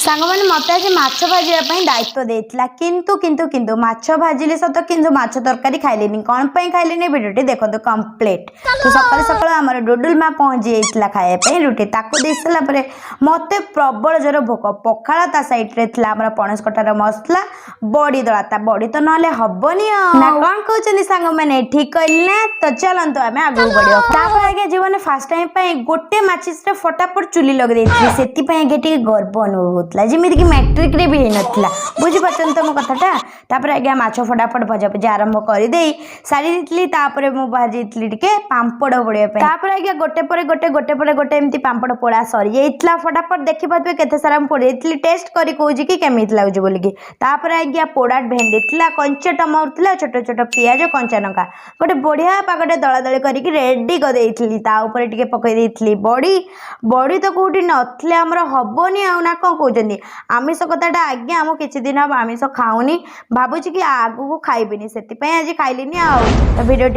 सांग मैंने मत आज माछ भाजापी दायित्व देता किंतु माछ भाजिली सत किंतु माछ तरकारी खाइलिनी कौन खाइलिनी भिडियोटी देखो कंप्लीट तो सकाल सकाल आम डुडुल माँ पहुँची जाइए खायापी रुटी ताको दे सारापर मत प्रबल जोर भोक पखाला ता सैड्रे आम पणस कटार मसला बड़ी दला ता बड़ी तो ना हेनी ना कौन कहते सांग मैंने ठीक कहली ना तो चलतु आम आगे बढ़ा आगे जीवन फास्ट टाइम गोटे माचिस फटाफट चुली लगे से गर्व अनुभव होता जमीक मैट्रिक रे भी होता बुझीपार तो मो कथाटा आज्ञा माछ फटाफट भजा भजी आरंभ करदे सारी मुझे भाजी टे पांपड़ पोड़ापी आज्ञा गोटे गोटे एमती पांपड़ पोड़ा सरी जाइए फटाफट देखी पारे केते सारा पोड़ी टेस्ट करी कौच कि केमी लगुच बोलिकी आज्ञा पोड़ा भेंडी कंचा टमाटर था छोट छोट पियाज कंचा लंका गोटे बढ़िया पागटे दला दली करके रेडी कर पकई बड़ी बड़ी तो कौटी नथिले आमर हबनी ना कौन कहते आमिष कथाटा आज्ञा आम किसी दिन हम आमिष खाऊनी भावुची कि आगू खाइबिनी से आज खाइलिनी आ भिडियो